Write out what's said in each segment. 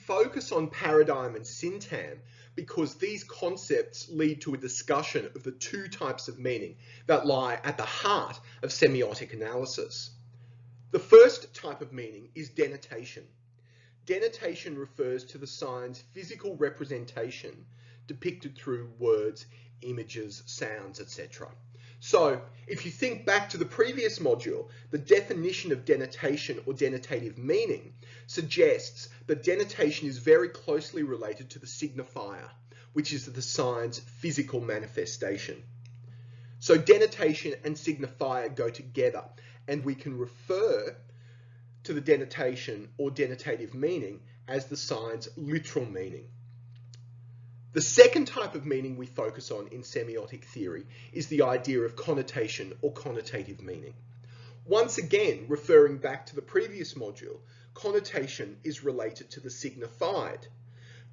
focus on paradigm and syntax because these concepts lead to a discussion of the two types of meaning that lie at the heart of semiotic analysis. The first type of meaning is denotation. Denotation refers to the sign's physical representation depicted through words, images, sounds, etc. So, if you think back to the previous module, the definition of denotation or denotative meaning suggests that denotation is very closely related to the signifier, which is the sign's physical manifestation. So denotation and signifier go together, and we can refer to the denotation or denotative meaning as the sign's literal meaning. The second type of meaning we focus on in semiotic theory is the idea of connotation or connotative meaning. Once again, referring back to the previous module, connotation is related to the signified.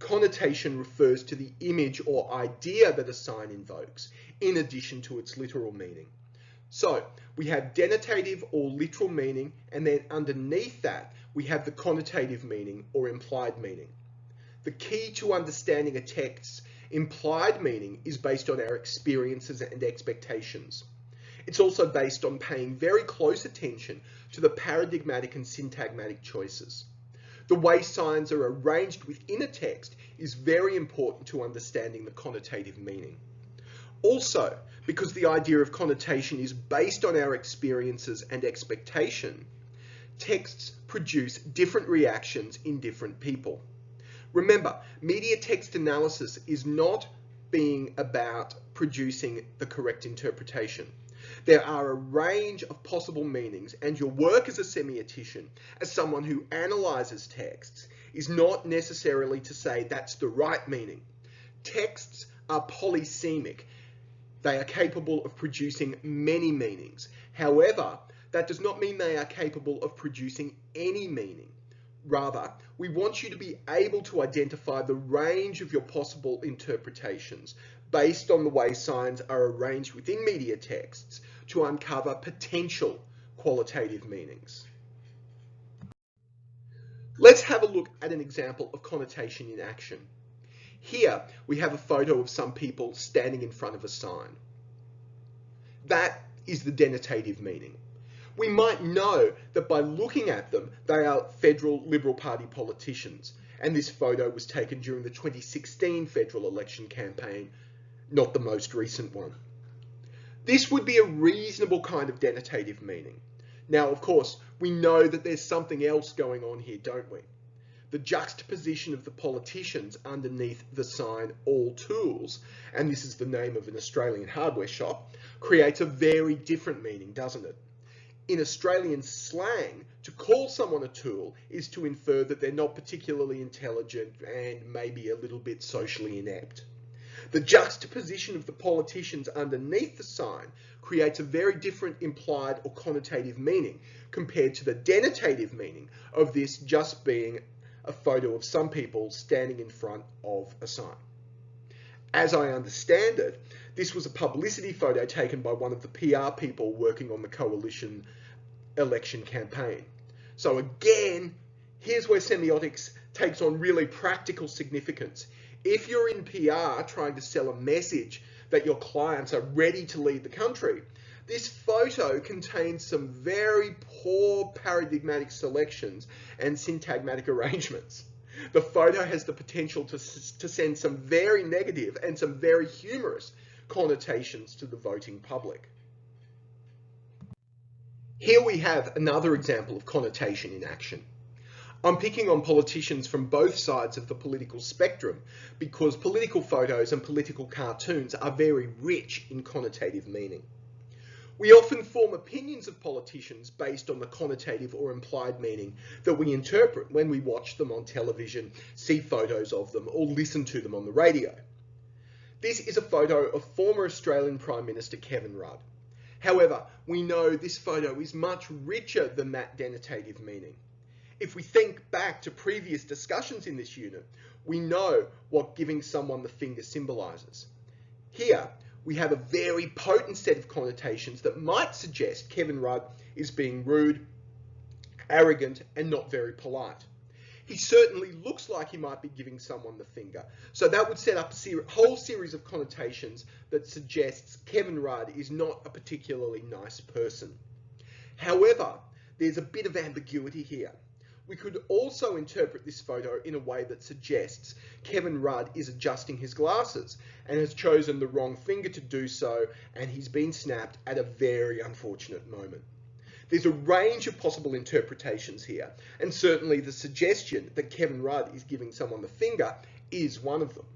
Connotation refers to the image or idea that a sign invokes, in addition to its literal meaning. So we have denotative or literal meaning, and then underneath that, we have the connotative meaning or implied meaning. The key to understanding a text's implied meaning is based on our experiences and expectations. It's also based on paying very close attention to the paradigmatic and syntagmatic choices. The way signs are arranged within a text is very important to understanding the connotative meaning. Also, because the idea of connotation is based on our experiences and expectation, texts produce different reactions in different people. Remember, media text analysis is not being about producing the correct interpretation. There are a range of possible meanings, and your work as a semiotician, as someone who analyzes texts, is not necessarily to say that's the right meaning. Texts are polysemic. They are capable of producing many meanings. However, that does not mean they are capable of producing any meaning. Rather, we want you to be able to identify the range of your possible interpretations based on the way signs are arranged within media texts to uncover potential qualitative meanings. Let's have a look at an example of connotation in action. Here we have a photo of some people standing in front of a sign. That is the denotative meaning. We might know that by looking at them, they are federal Liberal Party politicians, and this photo was taken during the 2016 federal election campaign, not the most recent one. This would be a reasonable kind of denotative meaning. Now, of course, we know that there's something else going on here, don't we? The juxtaposition of the politicians underneath the sign "All Tools," and this is the name of an Australian hardware shop, creates a very different meaning, doesn't it? In Australian slang, to call someone a tool is to infer that they're not particularly intelligent and maybe a little bit socially inept. The juxtaposition of the politicians underneath the sign creates a very different implied or connotative meaning compared to the denotative meaning of this just being a photo of some people standing in front of a sign. As I understand it, this was a publicity photo taken by one of the PR people working on the coalition election campaign. So again, here's where semiotics takes on really practical significance. If you're in PR trying to sell a message that your clients are ready to lead the country, this photo contains some very poor paradigmatic selections and syntagmatic arrangements. The photo has the potential to send some very negative and some very humorous connotations to the voting public. Here we have another example of connotation in action. I'm picking on politicians from both sides of the political spectrum because political photos and political cartoons are very rich in connotative meaning. We often form opinions of politicians based on the connotative or implied meaning that we interpret when we watch them on television, see photos of them, or listen to them on the radio. This is a photo of former Australian Prime Minister Kevin Rudd. However, we know this photo is much richer than that denotative meaning. If we think back to previous discussions in this unit, we know what giving someone the finger symbolises. Here, we have a very potent set of connotations that might suggest Kevin Rudd is being rude, arrogant, and not very polite. He certainly looks like he might be giving someone the finger. So that would set up a whole series of connotations that suggests Kevin Rudd is not a particularly nice person. However, there's a bit of ambiguity here. We could also interpret this photo in a way that suggests Kevin Rudd is adjusting his glasses and has chosen the wrong finger to do so, and he's been snapped at a very unfortunate moment. There's a range of possible interpretations here, and certainly the suggestion that Kevin Rudd is giving someone the finger is one of them.